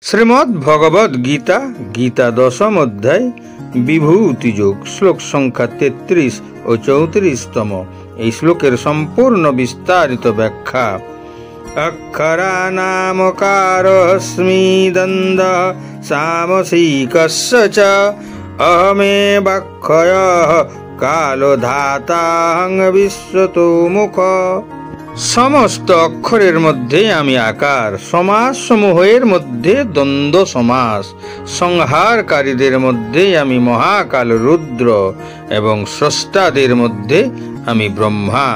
শ্রীমদ্ ভগবদ গীতা, গীতা দশম অধ্যায়, বিভূতি যোগ, শ্লোক সংখ্যা 33 ও 34তম। এই শ্লোকের সম্পূর্ণ বিস্তারিত ব্যাখ্যা। অক্ষরানামকারস্মি দ্বন্দ্ব সামসিকস্য চ অহমেবাক্ষয়ঃ কালধাতাং বিশ্বতোমুখ। সমস্ত অক্ষরের মধ্যে আমি আকার, সমাস সমূহের মধ্যে দ্বন্দ্ব সমাস, সংহারকারীদের মধ্যে আমি মহাকাল রুদ্র এবং স্রষ্টাদের মধ্যে আমি ব্রহ্মা।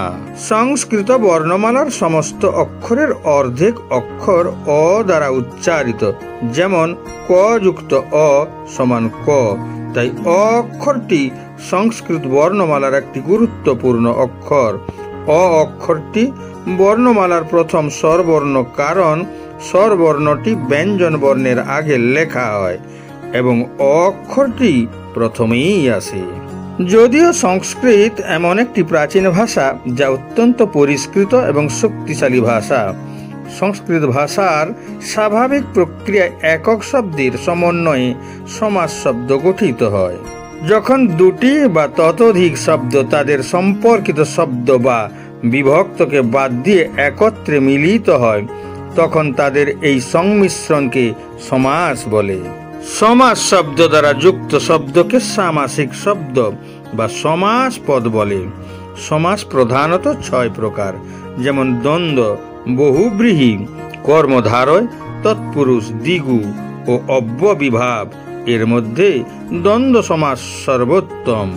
সংস্কৃত বর্ণমালার সমস্ত অক্ষরের অর্ধেক অক্ষর অ দ্বারা উচ্চারিত, যেমন ক যুক্ত অ সমান ক। তাই অ অক্ষরটি সংস্কৃত বর্ণমালার একটি গুরুত্বপূর্ণ অক্ষর। অ অক্ষরটি বর্ণমালার প্রথম স্বরবর্ণ, কারণ স্বরবর্ণটি ব্যঞ্জন বর্ণের আগে লেখা হয় এবং অ অক্ষরটি প্রথমেই আসে। যদিও সংস্কৃত এমন একটি প্রাচীন ভাষা যা অত্যন্ত পরিষ্কৃত এবং শক্তিশালী ভাষা, সংস্কৃত ভাষার স্বাভাবিক প্রক্রিয়ায় একক শব্দের সমন্বয়ে সমাস শব্দ গঠিত হয়। যখন দুটি বা ততোধিক শব্দ তাদের সম্পর্কিত শব্দ বা বিভক্তকে বাদ দিয়ে একত্রে মিলিত হয়, তখন তাদের এই সংমিশ্রণকে সমাস বলে। সমাস শব্দ দ্বারা যুক্ত শব্দকে সামাসিক শব্দ বা সমাস পদ বলে। সমাস প্রধানত 6 প্রকার, যেমন দ্বন্দ্ব, বহুব্রীহি, কর্মধারয়, তৎপুরুষ, দ্বিগু ও অব্যবিভাব। এর মধ্যে দ্বন্দ্ব সমাস সর্বোত্তম,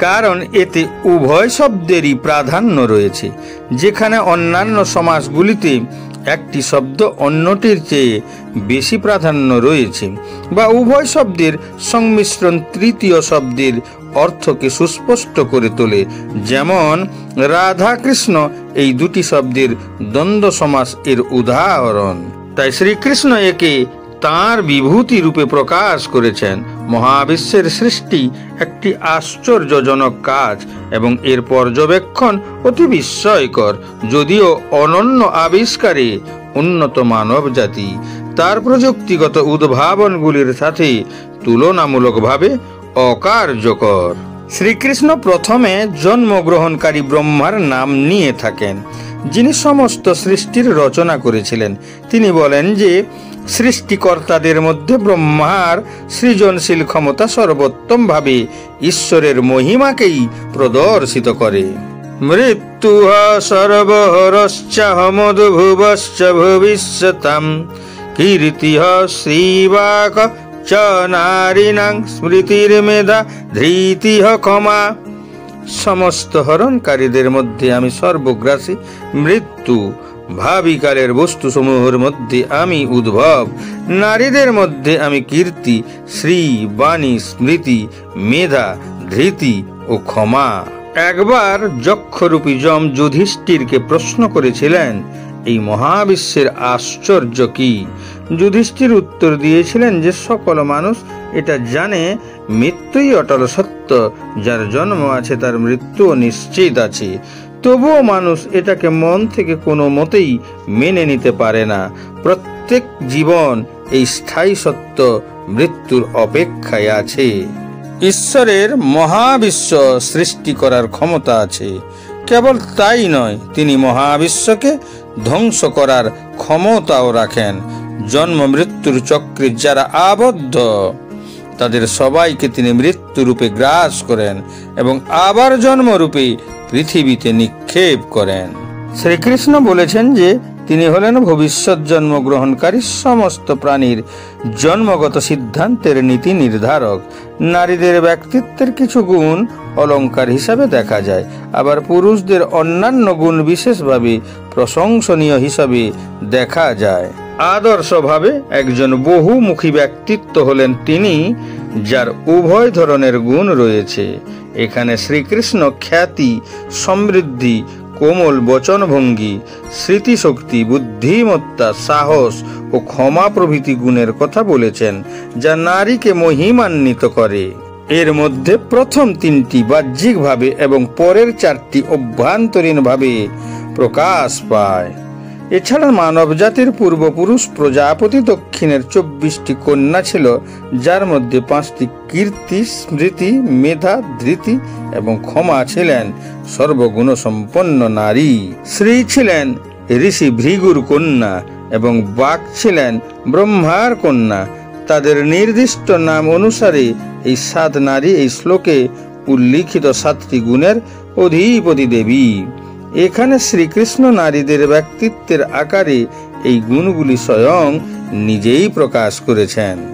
কারণ এতে উভয় শব্দেরই প্রাধান্য রয়েছে। যেখানে অন্যান্য সমাসগুলিতে একটি শব্দ অন্যটির চেয়ে বেশি প্রাধান্য রয়েছে, বা উভয় শব্দের সংমিশ্রণ তৃতীয় শব্দের অর্থকে সুস্পষ্ট করে তোলে, যেমন রাধা কৃষ্ণ, এই দুটি শব্দের দ্বন্দ্ব সমাস এর উদাহরণ। তাই শ্রীকৃষ্ণ একে তাঁর বিভূতি রূপে প্রকাশ করেছেন। মহাবিশ্বের সৃষ্টি একটি আশ্চর্যজনক কাজ এবং এর পর্যবেক্ষণ অতি বিস্ময়কর। যদিও অনন্য আবিষ্কারে উন্নত মানব জাতি তার প্রযুক্তিগত উদ্ভাবনগুলির সাথে তুলনামূলকভাবে অকার্যকর। শ্রীকৃষ্ণ প্রথমে জন্মগ্রহণকারী ব্রহ্মার নাম নিয়ে থাকেন, যিনি সমস্ত সৃষ্টির রচনা করেছিলেন। তিনি বলেন যে সৃষ্টিকর্তাদের মধ্যে ব্রহ্মার সৃজনশীল ক্ষমতা সর্বোত্তমভাবে ঈশ্বরের মহিমাকেই প্রদর্শিত করে। মৃত্যুঃ সর্বহরশ্চাহমদ্ভুবশ্চ ভবিষ্যতাম কীর্তিঃ শ্রীবাক চ নারীণাং স্মৃতির্মেধা ধৃতিঃ ক্ষমা। সমস্ত হরণকারীদের মধ্যে আমি সর্বগ্রাসী। মৃত্যু, ভাবিকালের বস্তুসমূহের মধ্যে আমি উদ্ভব। নারীদের মধ্যে আমি কীর্তি, শ্রী, বাণী, স্মৃতি, মেধা, ধৃতি ও ক্ষমা। একবার যক্ষরূপী যম যুধিষ্ঠিরকে প্রশ্ন করেছিলেন, এই মহাবিশ্বের আশ্চর্য কি? যুধিষ্ঠির উত্তর দিয়েছিলেন যে সকল মানুষ এটা জানে মৃত্যুই অটল সত্য, যার জন্ম আছে তার মৃত্যুও নিশ্চিত আছে। তবুও মানুষ এটাকে মন থেকে কোনো মতেই মেনে নিতে পারে না। প্রত্যেক জীবন এই স্থায়ী সত্য মৃত্যুর অপেক্ষায় আছে। ঈশ্বরের মহাবিশ্ব সৃষ্টি করার ক্ষমতা আছে। কেবল তাই নয়, তিনি মহাবিশ্বকে ধ্বংস করার ক্ষমতাও রাখেন। জন্ম মৃত্যুর চক্রে যারা আবদ্ধ, তাদের সবাইকে তিনি মৃত্যুরূপে গ্রাস করেন এবং আবার জন্মরূপে পৃথিবীতে নিক্ষেপ করেন। শ্রীকৃষ্ণ বলেছেন যে তিনি হলেন ভবিষ্যৎ জন্মগ্রহণকারী সমস্ত প্রাণীর জন্মগত সিদ্ধান্তের নীতি নির্ধারক। নারীদের ব্যক্তিত্বের কিছু গুণ অলংকার হিসাবে দেখা যায়, আবার পুরুষদের অন্যান্য গুণ বিশেষভাবে প্রশংসনীয় হিসাবে দেখা যায়। আদর্শভাবে একজন বহুমুখী ব্যক্তিত্ব হলেন তিনি, যার উভয় ধরনের গুণ রয়েছে। এখানে শ্রীকৃষ্ণ খ্যাতি, সমৃদ্ধি, কোমল বচনভঙ্গি, স্মৃতিশক্তি, বুদ্ধিমত্তা, সাহস ও ক্ষমা প্রভৃতি গুণের কথা বলেছেন, যা নারীকে মহিমান্বিত করে। এর মধ্যে প্রথম 3টি বাহ্যিকভাবে এবং পরের 4টি অভ্যন্তরীণভাবে প্রকাশ পায়। এছাড়া মানব জাতির পূর্বপুরুষ প্রজাপতি দক্ষিণের 24টি কন্যা ছিল, যার মধ্যে 5টি কীর্তি, স্মৃতি, মেধা, ধৃতি এবং ক্ষমা ছিলেন সর্বগুণসম্পন্ন নারী। শ্রী ছিলেন ঋষি ভৃগুর কন্যা এবং বাক ছিলেন ব্রহ্মার কন্যা। তাদের নির্দিষ্ট নাম অনুসারে এই 7 নারী এই শ্লোকে উল্লিখিত 7টি গুণের অধিপতি দেবী। এখানে শ্রীকৃষ্ণ নারীদের ব্যক্তিত্বের আকারে এই গুণগুলি স্বয়ং নিজেই প্রকাশ করেছেন।